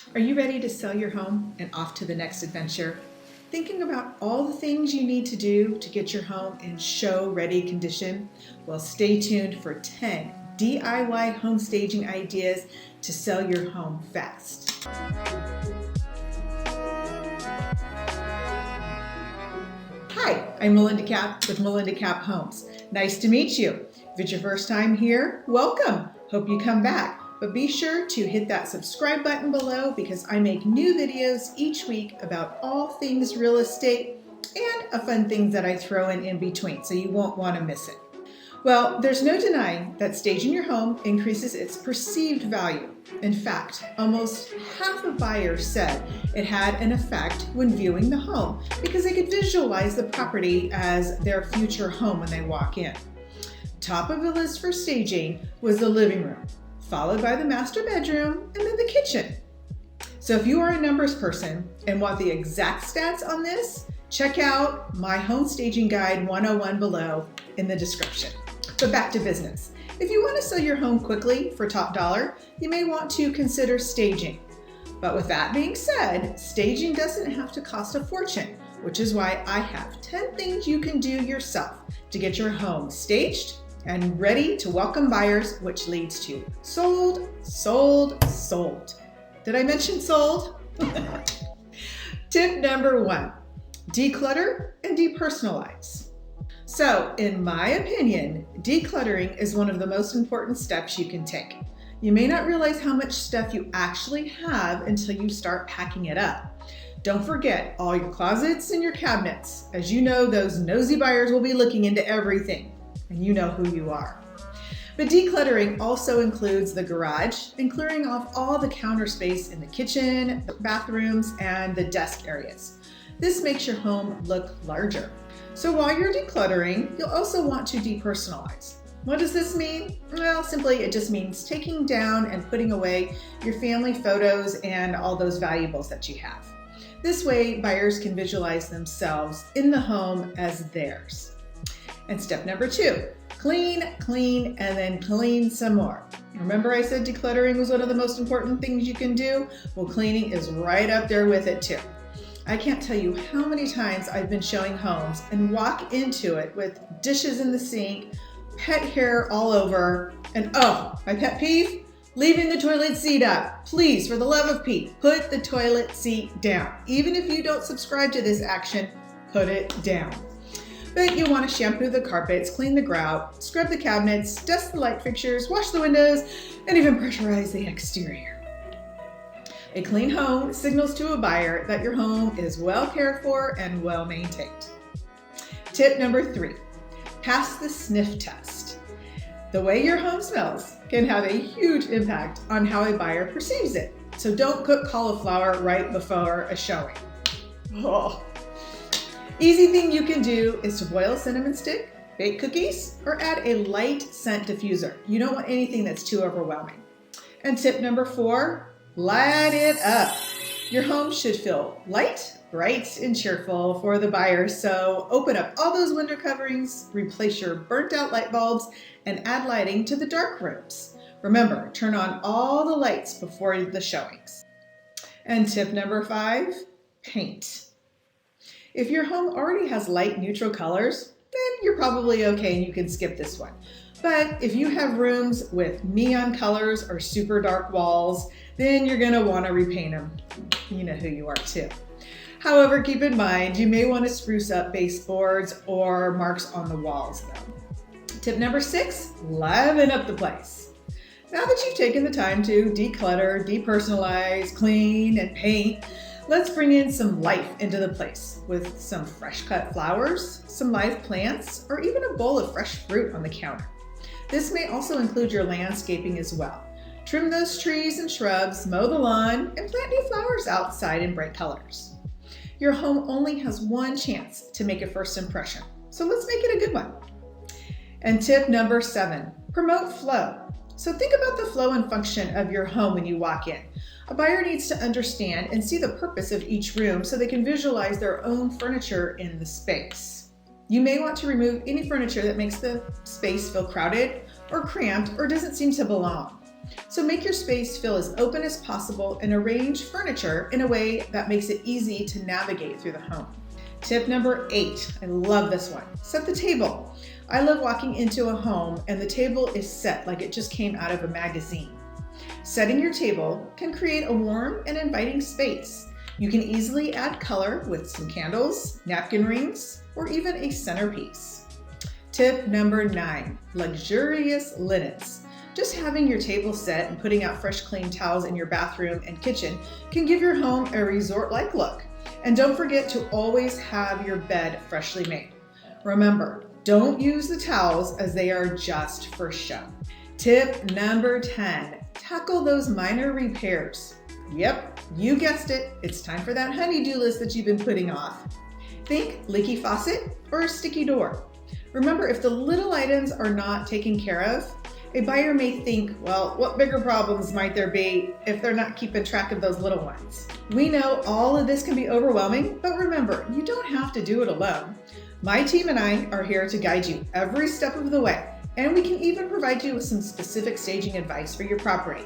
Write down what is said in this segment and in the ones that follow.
Are you ready to sell your home and off to the next adventure? Thinking about all the things you need to do to get your home in show-ready condition? Well, stay tuned for 10 DIY home staging ideas to sell your home fast. Hi, I'm Melinda Capp with Melinda Capp Homes. Nice to meet you. If it's your first time here, welcome. Hope you come back. But be sure to hit that subscribe button below because I make new videos each week about all things real estate and fun things that I throw in between, so you won't want to miss it. Well, there's no denying that staging your home increases its perceived value. In fact, almost half of buyers said it had an effect when viewing the home because they could visualize the property as their future home when they walk in. Top of the list for staging was the living room, followed by the master bedroom, and then the kitchen. So if you are a numbers person and want the exact stats on this, check out my Home Staging Guide 101 below in the description. But back to business. If you want to sell your home quickly for top dollar, you may want to consider staging. But with that being said, staging doesn't have to cost a fortune, which is why I have 10 things you can do yourself to get your home staged and ready to welcome buyers, which leads to sold, sold, sold. Did I mention sold? Tip number 1, declutter and depersonalize. So in my opinion, decluttering is one of the most important steps you can take. You may not realize how much stuff you actually have until you start packing it up. Don't forget all your closets and your cabinets. As you know, those nosy buyers will be looking into everything, and you know who you are. But decluttering also includes the garage and clearing off all the counter space in the kitchen, the bathrooms, and the desk areas. This makes your home look larger. So while you're decluttering, you'll also want to depersonalize. What does this mean? Well, simply it just means taking down and putting away your family photos and all those valuables that you have. This way, buyers can visualize themselves in the home as theirs. And step number 2, clean, clean, and then clean some more. Remember I said decluttering was one of the most important things you can do? Well, cleaning is right up there with it too. I can't tell you how many times I've been showing homes and walk into it with dishes in the sink, pet hair all over, and oh, my pet peeve, leaving the toilet seat up. Please, for the love of Pete, put the toilet seat down. Even if you don't subscribe to this action, put it down. But you want to shampoo the carpets, clean the grout, scrub the cabinets, dust the light fixtures, wash the windows, and even pressurize the exterior. A clean home signals to a buyer that your home is well cared for and well maintained. Tip number 3, pass the sniff test. The way your home smells can have a huge impact on how a buyer perceives it. So don't cook cauliflower right before a showing. Oh. Easy thing you can do is to boil cinnamon stick, bake cookies, or add a light scent diffuser. You don't want anything that's too overwhelming. And tip number 4, light it up. Your home should feel light, bright, and cheerful for the buyers. So open up all those window coverings, replace your burnt out light bulbs, and add lighting to the dark rooms. Remember, turn on all the lights before the showings. And tip number 5, paint. If your home already has light neutral colors, then you're probably okay and you can skip this one. But if you have rooms with neon colors or super dark walls, then you're gonna wanna repaint them. You know who you are too. However, keep in mind, you may wanna spruce up baseboards or marks on the walls though. Tip number 6, liven up the place. Now that you've taken the time to declutter, depersonalize, clean, and paint, let's bring in some life into the place with some fresh cut flowers, some live plants, or even a bowl of fresh fruit on the counter. This may also include your landscaping as well. Trim those trees and shrubs, mow the lawn, and plant new flowers outside in bright colors. Your home only has one chance to make a first impression, so let's make it a good one. And tip number 7, promote flow. So think about the flow and function of your home when you walk in. A buyer needs to understand and see the purpose of each room so they can visualize their own furniture in the space. You may want to remove any furniture that makes the space feel crowded or cramped or doesn't seem to belong. So make your space feel as open as possible and arrange furniture in a way that makes it easy to navigate through the home. Tip number 8, I love this one. Set the table. I love walking into a home and the table is set like it just came out of a magazine. Setting your table can create a warm and inviting space. You can easily add color with some candles, napkin rings, or even a centerpiece. Tip number 9, luxurious linens. Just having your table set and putting out fresh clean towels in your bathroom and kitchen can give your home a resort-like look. And don't forget to always have your bed freshly made. Remember, don't use the towels as they are just for show. Tip number 10, tackle those minor repairs. Yep, you guessed it. It's time for that honey-do list that you've been putting off. Think leaky faucet or a sticky door. Remember, if the little items are not taken care of, a buyer may think, well, what bigger problems might there be if they're not keeping track of those little ones? We know all of this can be overwhelming, but remember, you don't have to do it alone. My team and I are here to guide you every step of the way, and we can even provide you with some specific staging advice for your property.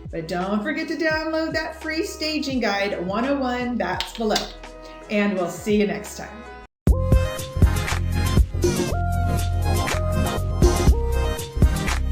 But don't forget to download that free staging guide 101 that's below. And we'll see you next time.